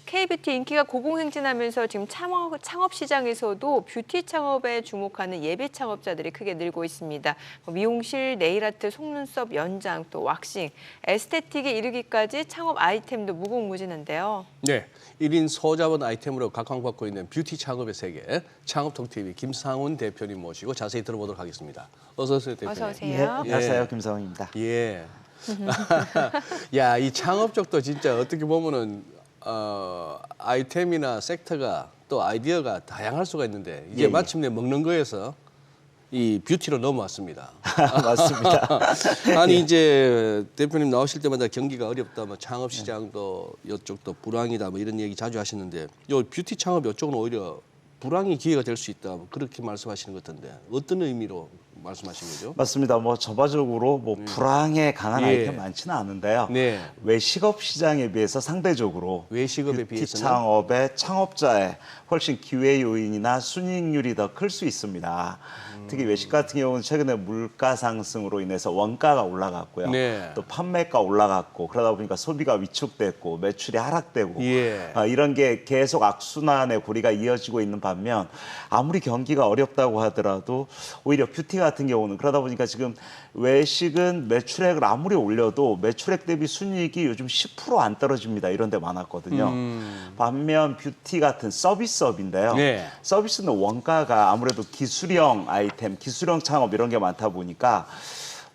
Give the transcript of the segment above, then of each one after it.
K뷰티 인기가 고공행진하면서 지금 창업 시장에서도 뷰티 창업에 주목하는 예비 창업자들이 크게 늘고 있습니다. 미용실, 네일아트, 속눈썹 연장, 또 왁싱, 에스테틱에 이르기까지 창업 아이템도 무궁무진한데요. 네, 1인 소자본 아이템으로 각광받고 있는 뷰티 창업의 세계, 창업통TV 김상훈 대표님 모시고 자세히 들어보도록 하겠습니다. 어서 오세요, 대표님. 어서 오세요. 예, 안녕하세요. 김상훈입니다. 예. 야, 이 창업 쪽도 진짜 어떻게 보면은 아이템이나 섹터가 또 아이디어가 다양할 수가 있는데 이제 예, 마침내 먹는 거에서 이 뷰티로 넘어왔습니다. 맞습니다. 아니 이제 대표님 나오실 때마다 경기가 어렵다, 뭐 창업 시장도 이쪽도 불황이다, 뭐 이런 얘기 자주 하시는데 요 뷰티 창업 이쪽은 오히려 불황이 기회가 될 수 있다, 뭐 그렇게 말씀하시는 것 같은데 어떤 의미로 말씀하신 거죠? 맞습니다. 뭐 전반적으로 뭐 불황에 강한 예. 아이템 많지는 않은데요. 네. 외식업 시장에 비해서 상대적으로 외식업에 뷰티 비해서는 창업의 창업자의 훨씬 기회 요인이나 순이익률이 더 클 수 있습니다. 특히 외식 같은 경우는 최근에 물가 상승으로 인해서 원가가 올라갔고요. 네. 또 판매가 올라갔고 그러다 보니까 소비가 위축됐고 매출이 하락되고 예. 이런 게 계속 악순환의 고리가 이어지고 있는 반면 아무리 경기가 어렵다고 하더라도 오히려 뷰티 같은 경우는 그러다 보니까 지금 외식은 매출액을 아무리 올려도 매출액 대비 순이익이 요즘 10% 안 떨어집니다. 이런 데 많았거든요. 반면 뷰티 같은 서비스업인데요. 네. 서비스는 원가가 아무래도 기술형 아이템, 기술형 창업 이런 게 많다 보니까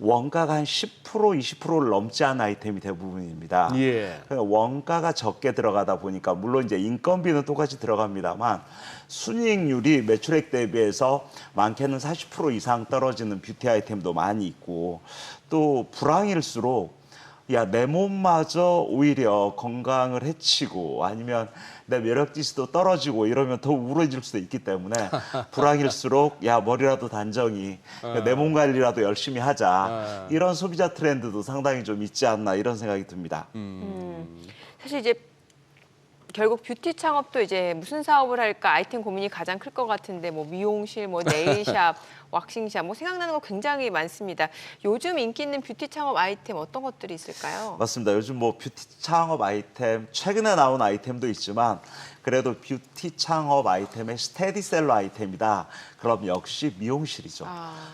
원가가 한 10% 20%를 넘지 않은 아이템이 대부분입니다. 예. 그러니까 원가가 적게 들어가다 보니까 물론 이제 인건비는 똑같이 들어갑니다만 순이익률이 매출액 대비해서 많게는 40% 이상 떨어지는 뷰티 아이템도 많이 있고 또 불황일수록 야, 내 몸마저 오히려 건강을 해치고 아니면 내 매력 지수도 떨어지고 이러면 더 우울해질 수도 있기 때문에 불황일수록 야, 머리라도 단정히 내 몸 관리라도 열심히 하자. 이런 소비자 트렌드도 상당히 좀 있지 않나 이런 생각이 듭니다. 사실 이제 결국 뷰티 창업도 이제 무슨 사업을 할까 아이템 고민이 가장 클 것 같은데 뭐 미용실, 뭐 네일샵, 왁싱샵 뭐 생각나는 거 굉장히 많습니다. 요즘 인기 있는 뷰티 창업 아이템 어떤 것들이 있을까요? 맞습니다. 요즘 뭐 뷰티 창업 아이템 최근에 나온 아이템도 있지만 그래도 뷰티 창업 아이템의 스테디셀러 아이템이다. 그럼 역시 미용실이죠.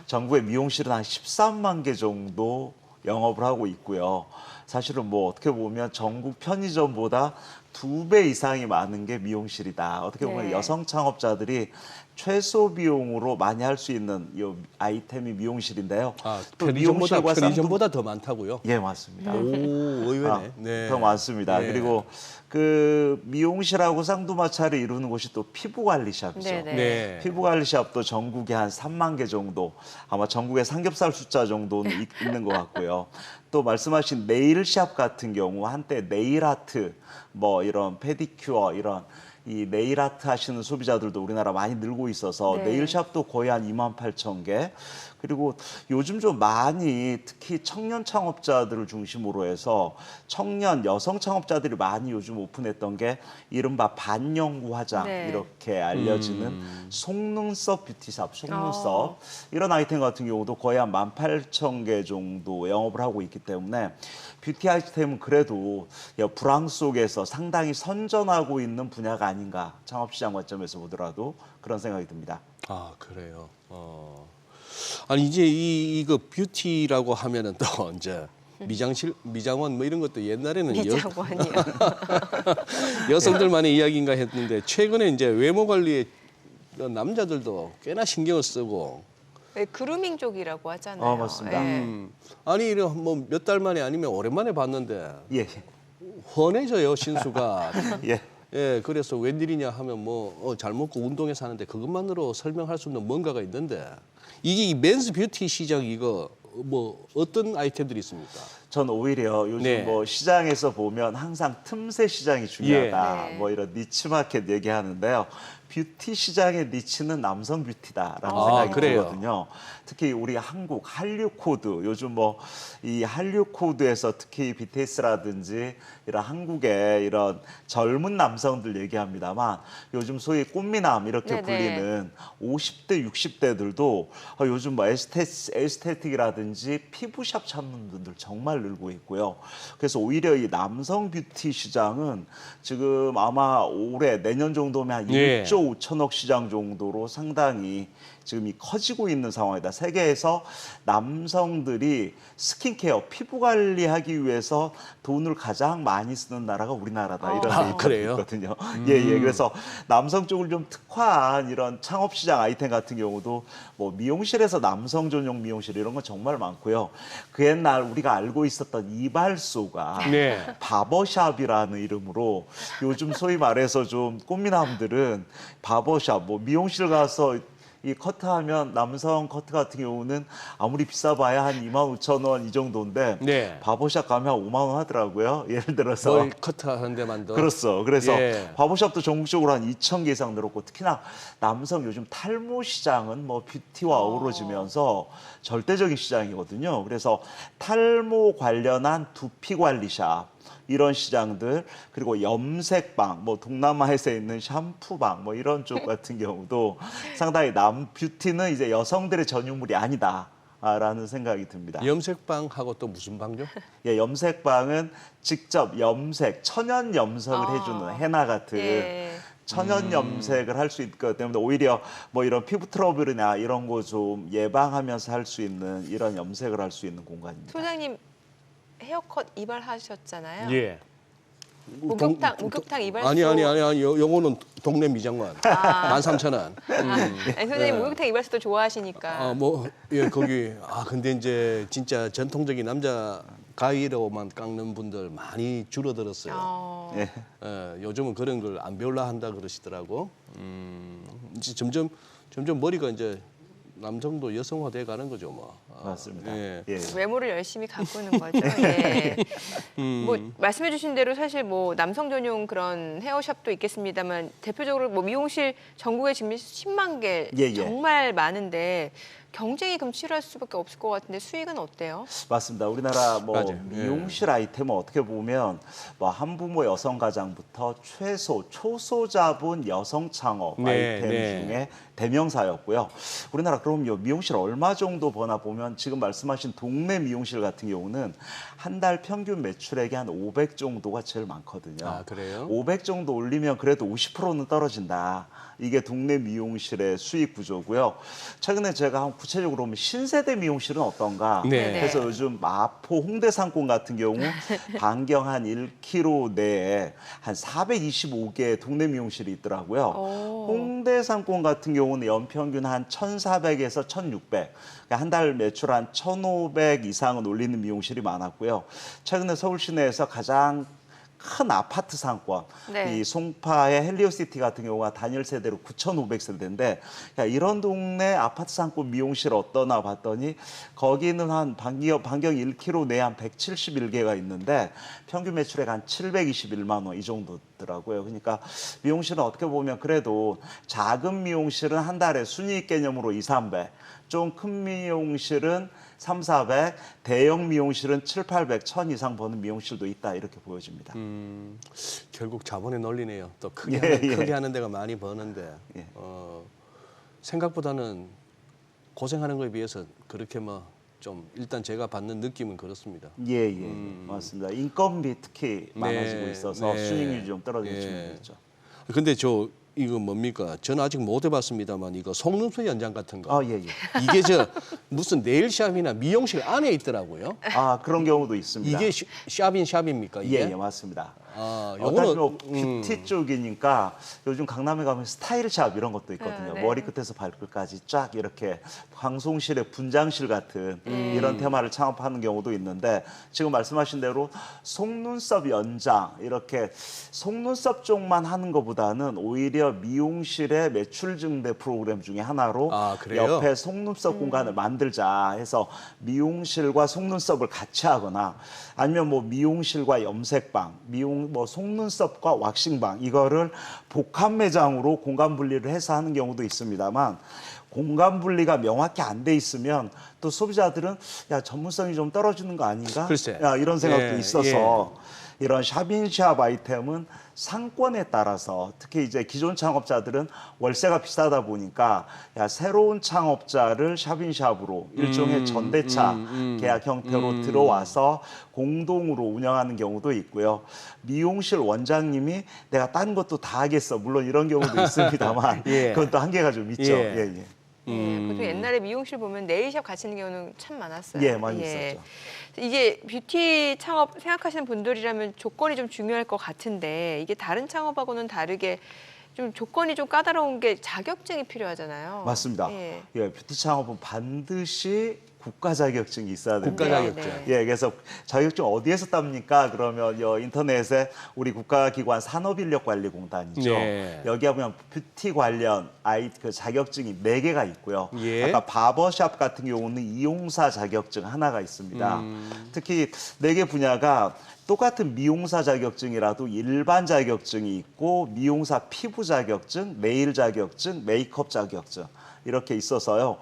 전국의 미용실은 한 13만 개 정도 영업을 하고 있고요. 사실은 뭐 어떻게 보면 전국 편의점보다 2배 이상이 많은 게 미용실이다. 어떻게 보면 네. 여성 창업자들이 최소 비용으로 많이 할 수 있는 이 아이템이 미용실인데요. 또 편의점보다 더 많다고요? 예, 맞습니다. 오, 의외네. 네. 더 많습니다. 네. 그리고 그 미용실하고 쌍두마차를 이루는 곳이 또 피부관리샵이죠. 네네. 네. 피부관리샵도 전국에 한 3만 개 정도, 아마 전국에 삼겹살 숫자 정도는 있는 것 같고요. 또 말씀하신 네일샵 같은 경우 한때 네일아트, 뭐 이런 페디큐어 이런 이 네일 아트 하시는 소비자들도 우리나라 많이 늘고 있어서 네. 네일샵도 거의 한 28,000개. 그리고 요즘 좀 많이 특히 청년 창업자들을 중심으로 해서 청년 여성 창업자들이 많이 요즘 오픈했던 게 이른바 반영구 화장 네. 이렇게 알려지는 속눈썹 뷰티샵, 속눈썹 이런 아이템 같은 경우도 거의 한 18,000개 정도 영업을 하고 있기 때문에 뷰티 아이템은 그래도 불황 속에서 상당히 선전하고 있는 분야가 아닌가 창업시장 관점에서 보더라도 그런 생각이 듭니다. 아, 그래요. 아니 이제 이거 뷰티라고 하면은 또 이제 미장원 뭐 이런 것도 옛날에는 미장원이요. 여성들만의 이야기인가 했는데 최근에 이제 외모 관리에 남자들도 꽤나 신경을 쓰고. 네, 그루밍 쪽이라고 하잖아요. 맞습니다. 예. 아니 뭐 몇 달 만에 아니면 오랜만에 봤는데 예, 훤해져요, 신수가. 예. 예, 그래서 웬일이냐 하면 뭐 잘 먹고 운동해서 하는데 그것만으로 설명할 수 없는 뭔가가 있는데 이게 이 맨스 뷰티 시장 이거 뭐 어떤 아이템들이 있습니까? 전 오히려 요즘 네. 뭐 시장에서 보면 항상 틈새 시장이 중요하다. 예. 네. 뭐 이런 니치 마켓 얘기하는데요. 뷰티 시장의 니치는 남성 뷰티다라는 아, 생각이 그래요? 들거든요. 특히 우리 한국 한류 코드 요즘 뭐 이 한류 코드에서 특히 BTS라든지 이런 한국의 이런 젊은 남성들 얘기합니다만 요즘 소위 꽃미남 이렇게 네네. 불리는 50대 60대들도 요즘 뭐 에스테틱이라든지 피부샵 찾는 분들 정말 정말 늘고 있고요. 그래서 오히려 이 남성 뷰티 시장은 지금 아마 올해 내년 정도면 한 예. 1조 5천억 시장 정도로 상당히 지금 이 커지고 있는 상황이다. 세계에서 남성들이 스킨케어, 피부 관리하기 위해서 돈을 가장 많이 쓰는 나라가 우리나라다. 이런 데이터가 그래요? 있거든요. 예. 그래서 남성 쪽을 좀 특화한 이런 창업 시장 아이템 같은 경우도 뭐 미용실에서 남성 전용 미용실 이런 건 정말 많고요. 그 옛날 우리가 알고 있었던 이발소가 네. 바버샵이라는 이름으로 요즘 소위 말해서 좀 꽃미남들은 바버샵, 뭐 미용실 가서 이 커트하면 남성 커트 같은 경우는 아무리 비싸봐야 한 25,000원 이 정도인데 네. 바버샵 가면 한 5만 원 하더라고요. 예를 들어서 뭘 커트하는 데만 더. 그렇죠. 그래서 예. 바버샵도 전국적으로 한 2,000개 이상 늘었고 특히나 남성 요즘 탈모 시장은 뭐 뷰티와 어우러지면서 절대적인 시장이거든요. 그래서 탈모 관련한 두피 관리샵 이런 시장들 그리고 염색방 뭐 동남아에서 있는 샴푸방 뭐 이런 쪽 같은 경우도 상당히 남 뷰티는 이제 여성들의 전유물이 아니다라는 생각이 듭니다. 염색방하고 또 무슨 방죠? 예, 염색방은 직접 염색, 천연 염색을 해주는 헤나 같은 예. 천연 염색을 할 수 있기 때문에 오히려 뭐 이런 피부 트러블이나 이런 거 좀 예방하면서 할 수 있는 이런 염색을 할 수 있는 공간입니다. 소장님 헤어컷 이발하셨잖아요. 예. 목욕탕 이발소. 아니 요거는 동네 미장관. 13,000원. 아니, 선생님 목욕탕 이발소도 좋아하시니까. 거기 근데 이제 진짜 전통적인 남자 가위로만 깎는 분들 많이 줄어들었어요. 예. 요즘은 그런 걸 안 배울라 한다 그러시더라고. 이제 점점 머리가 이제 남성도 여성화돼 가는 거죠, 뭐. 맞습니다. 예. 예. 외모를 열심히 가꾸는 거죠. 예. 뭐 말씀해주신 대로 사실 뭐 남성 전용 그런 헤어샵도 있겠습니다만 대표적으로 뭐 미용실 전국에 지금 10만 개 예. 정말 많은데 경쟁이 그럼 치열할 수밖에 없을 것 같은데 수익은 어때요? 맞습니다. 우리나라 뭐 맞아요. 미용실 아이템은 어떻게 보면 뭐 한부모 여성 가장부터 초소 자본 여성 창업 네, 아이템 네. 중에 대명사였고요. 우리나라 그럼요 미용실 얼마 정도 버나 보면 지금 말씀하신 동네 미용실 같은 경우는 한 달 평균 매출액이 한 500 정도가 제일 많거든요. 아, 그래요? 500 정도 올리면 그래도 50%는 떨어진다. 이게 동네 미용실의 수익 구조고요. 최근에 제가 한 구체적으로 보면 신세대 미용실은 어떤가? 네. 그래서 요즘 마포 홍대 상권 같은 경우 반경 한 1km 내에 한 425개 동네 미용실이 있더라고요. 홍대 상권 같은 경우는 연평균 한 1,400에서 1,600. 한 달 매출 한 1,500 이상은 올리는 미용실이 많았고요. 최근에 서울 시내에서 가장 큰 아파트 상권, 네. 이 송파의 헬리오시티 같은 경우가 단일 세대로 9,500세대인데 이런 동네 아파트 상권 미용실 어떠나 봤더니 거기는 한 반경 1km 내에 한 171개가 있는데 평균 매출액 한 721만 원 이 정도더라고요. 그러니까 미용실은 어떻게 보면 그래도 작은 미용실은 한 달에 순이익 개념으로 2, 300, 좀 큰 미용실은 3, 400, 대형 미용실은 7, 800, 1,000 이상 버는 미용실도 있다 이렇게 보여집니다. 결국 자본의 논리네요. 또 크게, 예, 하는, 예. 크게 하는 데가 많이 버는데 예. 생각보다는 고생하는 거에 비해서 그렇게 뭐 좀 일단 제가 받는 느낌은 그렇습니다. 예, 맞습니다. 인건비 특히 많아지고 네, 있어서 네. 수익률이 좀 떨어지는 예. 측면이 있죠. 근데 이거 뭡니까? 저는 아직 못 해봤습니다만 이거 속눈썹 연장 같은 거. 예. 이게 무슨 네일샵이나 미용실 안에 있더라고요. 그런 경우도 있습니다. 이게 샵입니까? 이게? 예, 맞습니다. 요거는 요거는 뷰티 쪽이니까 요즘 강남에 가면 스타일샵 이런 것도 있거든요. 네. 머리 끝에서 발끝까지 쫙 이렇게 방송실의 분장실 같은 이런 테마를 창업하는 경우도 있는데 지금 말씀하신 대로 속눈썹 연장 이렇게 속눈썹 쪽만 하는 것보다는 오히려 미용실의 매출 증대 프로그램 중에 하나로 그래요? 옆에 속눈썹 공간을 만들자 해서 미용실과 속눈썹을 같이 하거나 아니면 뭐 미용실과 염색방, 뭐 속눈썹과 왁싱방 이거를 복합 매장으로 공간 분리를 해서 하는 경우도 있습니다만 공간 분리가 명확히 안 돼 있으면 또 소비자들은 전문성이 좀 떨어지는 거 아닌가? 글쎄. 이런 생각도 예, 있어서 이런 샵인샵 아이템은 상권에 따라서 특히 이제 기존 창업자들은 월세가 비싸다 보니까 야, 새로운 창업자를 샵인샵으로 일종의 전대차 계약 형태로 들어와서 공동으로 운영하는 경우도 있고요. 미용실 원장님이 내가 딴 것도 다 하겠어. 물론 이런 경우도 있습니다만 예. 그건 또 한계가 좀 있죠. 예. 예, 예. 예, 보통 옛날에 미용실 보면 네일샵 같이 있는 경우는 참 많았어요. 예, 많이 있었죠. 이게 뷰티 창업 생각하시는 분들이라면 조건이 좀 중요할 것 같은데 이게 다른 창업하고는 다르게 좀 조건이 좀 까다로운 게 자격증이 필요하잖아요. 맞습니다. 예. 예, 뷰티 창업은 반드시 국가 자격증이 있어야 됩니다. 국가 자격증. 네, 네. 예, 그래서 자격증 어디에서 땁니까? 그러면 인터넷에 우리 국가기관 산업인력관리공단이죠. 네. 여기 보면 뷰티 관련 그 자격증이 4개가 있고요. 예. 아까 바버샵 같은 경우는 이용사 자격증 하나가 있습니다. 특히 4개 분야가 똑같은 미용사 자격증이라도 일반 자격증이 있고 미용사 피부 자격증, 네일 자격증, 메이크업 자격증 이렇게 있어서요.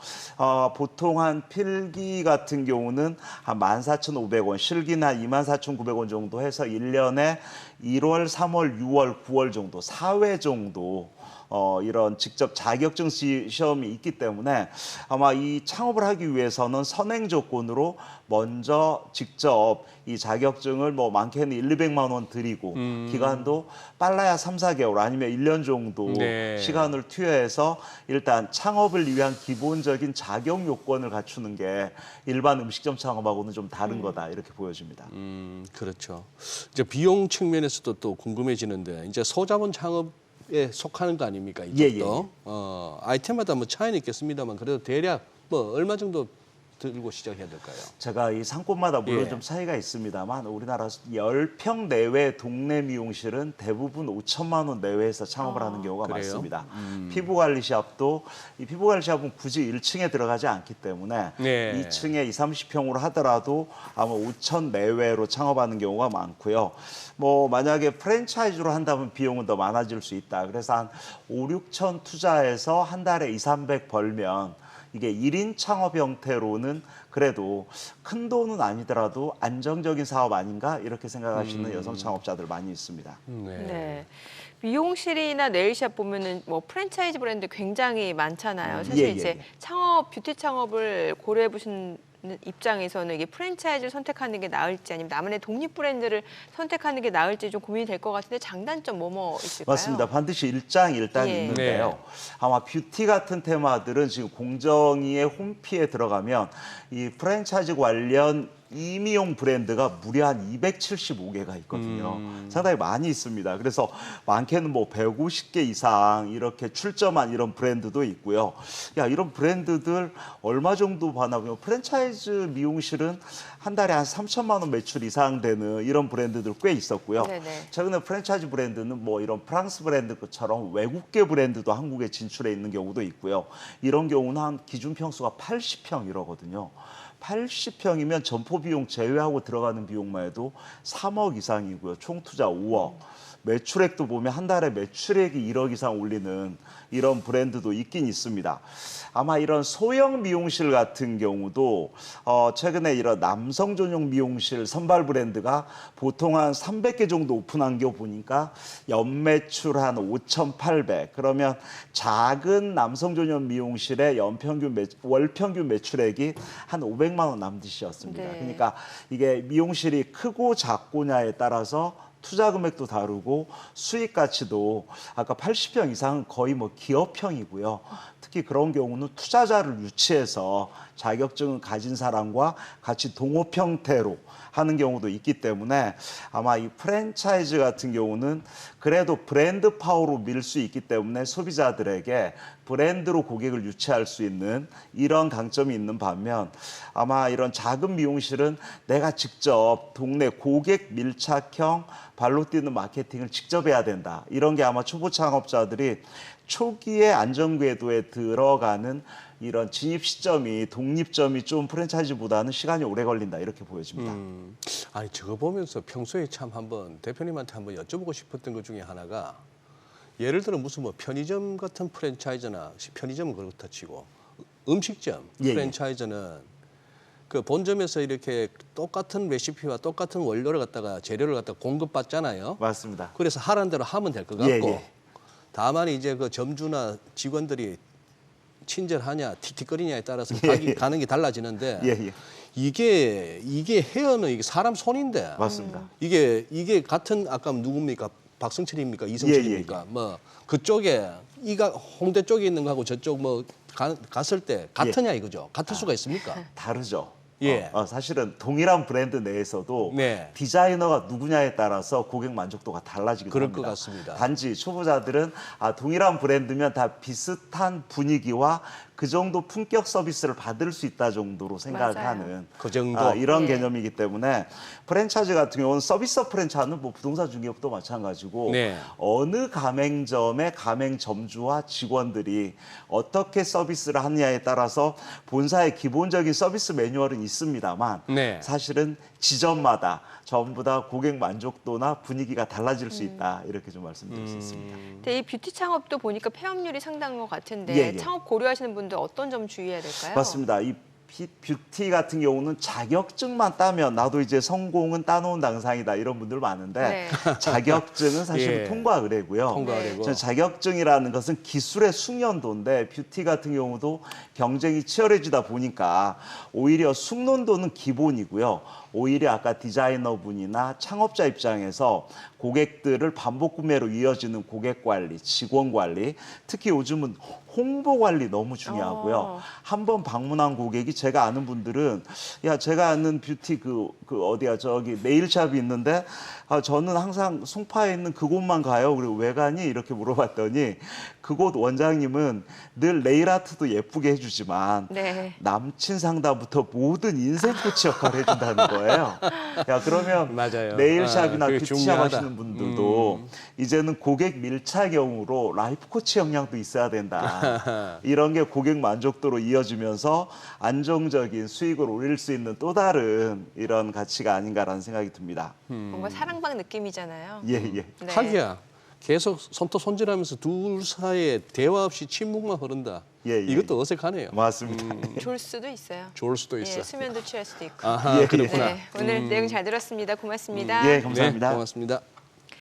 보통 한 필기 같은 경우는 한 14,500원, 실기는 한 24,900원 정도 해서 1년에 1월, 3월, 6월, 9월 정도, 4회 정도 이런 직접 자격증 시험이 있기 때문에 아마 이 창업을 하기 위해서는 선행 조건으로 먼저 직접 이 자격증을 뭐 많게는 1,200만 원 드리고 기간도 빨라야 3, 4개월 아니면 1년 정도 네. 시간을 투여해서 일단 창업을 위한 기본적인 자격 요건을 갖추는 게 일반 음식점 창업하고는 좀 다른 거다 이렇게 보여집니다. 그렇죠. 이제 비용 측면에서도 또 궁금해지는데 이제 소자본 창업에 속하는 거 아닙니까? 이것도 아이템마다 뭐 차이는 있겠습니다만 그래도 대략 뭐 얼마 정도 들고 시작해야 될까요? 제가 이 상권마다 물론 예. 좀 차이가 있습니다만 우리나라 10평 내외 동네 미용실은 대부분 5천만 원 내외에서 창업을 하는 경우가 그래요? 많습니다. 피부관리샵도 이 피부관리샵은 굳이 1층에 들어가지 않기 때문에 네. 2층에 20, 30평으로 하더라도 아마 5천 내외로 창업하는 경우가 많고요. 뭐 만약에 프랜차이즈로 한다면 비용은 더 많아질 수 있다. 그래서 한 5, 6천 투자해서 한 달에 2, 300 벌면 이게 1인 창업 형태로는 그래도 큰 돈은 아니더라도 안정적인 사업 아닌가 이렇게 생각하시는 여성 창업자들 많이 있습니다. 네. 미용실이나 네일샵 보면은 뭐 프랜차이즈 브랜드 굉장히 많잖아요. 사실 예, 예, 이제 예. 창업 뷰티 창업을 고려해 보신 입장에서는 이게 프랜차이즈를 선택하는 게 나을지 아니면 나만의 독립 브랜드를 선택하는 게 나을지 좀 고민이 될 것 같은데 장단점 뭐 있을까요? 맞습니다. 반드시 일장일단이 예. 있는데요. 네. 아마 뷰티 같은 테마들은 지금 공정위의 홈피에 들어가면 이 프랜차이즈 관련 이미용 브랜드가 무려 한 275개가 있거든요. 상당히 많이 있습니다. 그래서 많게는 뭐 150개 이상 이렇게 출점한 이런 브랜드도 있고요. 야, 이런 브랜드들 얼마 정도 받나보면 프랜차이즈 미용실은 한 달에 한 3천만 원 매출 이상 되는 이런 브랜드들 꽤 있었고요. 네네. 최근에 프랜차이즈 브랜드는 뭐 이런 프랑스 브랜드처럼 외국계 브랜드도 한국에 진출해 있는 경우도 있고요. 이런 경우는 한 기준 평수가 80평 이러거든요. 80평이면 점포 비용 제외하고 들어가는 비용만 해도 3억 이상이고요. 총 투자 5억. 매출액도 보면 한 달에 매출액이 1억 이상 올리는 이런 브랜드도 있긴 있습니다. 아마 이런 소형 미용실 같은 경우도 최근에 이런 남성 전용 미용실 선발 브랜드가 보통 한 300개 정도 오픈한 거 보니까 연매출 한 5,800. 그러면 작은 남성 전용 미용실의 월평균 매출액이 한 500만 원 남짓이었습니다. 네. 그러니까 이게 미용실이 크고 작고냐에 따라서 투자 금액도 다르고 수익 가치도 아까 80평 이상은 거의 뭐 기업형이고요. 특히 그런 경우는 투자자를 유치해서 자격증을 가진 사람과 같이 동업 형태로 하는 경우도 있기 때문에 아마 이 프랜차이즈 같은 경우는 그래도 브랜드 파워로 밀 수 있기 때문에 소비자들에게 브랜드로 고객을 유치할 수 있는 이런 강점이 있는 반면 아마 이런 작은 미용실은 내가 직접 동네 고객 밀착형 발로 뛰는 마케팅을 직접 해야 된다. 이런 게 아마 초보 창업자들이 초기에 안전궤도에 들어가는 이런 진입 시점이 독립점이 좀 프랜차이즈보다는 시간이 오래 걸린다 이렇게 보여집니다. 아니 저거 보면서 평소에 참 한번 대표님한테 한번 여쭤보고 싶었던 것 중에 하나가 예를 들어 무슨 뭐 편의점 같은 프랜차이즈나 편의점은 그렇다 치고 음식점 예, 예. 프랜차이즈는 그 본점에서 이렇게 똑같은 레시피와 똑같은 원료를 갖다가 재료를 갖다가 공급받잖아요. 맞습니다. 그래서 하라는 대로 하면 될 것 같고 예, 예. 다만 이제 그 점주나 직원들이 친절하냐 틱틱거리냐에 따라서 예, 예. 가는 게 달라지는데 예, 예. 이게 헤어는 이게 사람 손인데 맞습니다. 이게 같은 아까 누굽니까 박승철입니까 이승철입니까 뭐 그쪽에 이가 홍대 쪽에 있는 거하고 저쪽 뭐 갔을 때 같으냐 이거죠. 같을 수가 있습니까? 다르죠. 예. 사실은 동일한 브랜드 내에서도 네. 디자이너가 누구냐에 따라서 고객 만족도가 달라지기도 그럴 합니다. 것 같습니다. 단지 초보자들은 동일한 브랜드면 다 비슷한 분위기와 그 정도 품격 서비스를 받을 수 있다 정도로 생각을 맞아요. 하는 그 정도? 이런 예. 개념이기 때문에 프랜차이즈 같은 경우는 서비스 프랜차이즈는 뭐 부동산 중개업도 마찬가지고 네. 어느 가맹점의 가맹점주와 직원들이 어떻게 서비스를 하느냐에 따라서 본사의 기본적인 서비스 매뉴얼은 있습니다만 네. 사실은 지점마다 전부 다 고객 만족도나 분위기가 달라질 수 있다 이렇게 좀 말씀드릴 수 있습니다. 근데 이 뷰티 창업도 보니까 폐업률이 상당한 것 같은데 예, 예. 창업 고려하시는 분들 어떤 점 주의해야 될까요? 맞습니다. 이 뷰티 같은 경우는 자격증만 따면 나도 이제 성공은 따놓은 당상이다 이런 분들 많은데 네. 자격증은 사실 예. 통과 의뢰고요. 통과 네. 의뢰고. 저는 자격증이라는 것은 기술의 숙련도인데 뷰티 같은 경우도 경쟁이 치열해지다 보니까 오히려 숙련도는 기본이고요. 오히려 아까 디자이너분이나 창업자 입장에서 고객들을 반복 구매로 이어지는 고객 관리, 직원 관리, 특히 요즘은 홍보 관리 너무 중요하고요. 한번 방문한 고객이 제가 아는 분들은 야 제가 아는 뷰티 그 어디야 저기 네일샵이 있는데 저는 항상 송파에 있는 그곳만 가요. 그리고 왜 가니? 이렇게 물어봤더니 그곳 원장님은 늘 네일 아트도 예쁘게 해주지만 네. 남친 상담부터 모든 인생 코치 역할을 해준다는 거예요. 야 그러면 맞아요. 네일샵이나 그게 뷰티샵 중요하다. 하시는 분들도 이제는 고객 밀착형으로 라이프 코치 역량도 있어야 된다. 이런 게 고객 만족도로 이어지면서 안정적인 수익을 올릴 수 있는 또 다른 이런 가치가 아닌가라는 생각이 듭니다. 뭔가 사랑방 느낌이잖아요. 예, 예. 네. 하기야 계속 손톱 손질하면서 둘 사이에 대화 없이 침묵만 흐른다. 예, 예. 이것도 어색하네요. 맞습니다. 좋을 수도 있어요. 좋을 수도 예, 있어. 수면도 취할 수도 있고. 아하, 예, 예. 그렇구나. 네, 오늘 내용 잘 들었습니다. 고맙습니다. 예, 감사합니다. 네, 고맙습니다.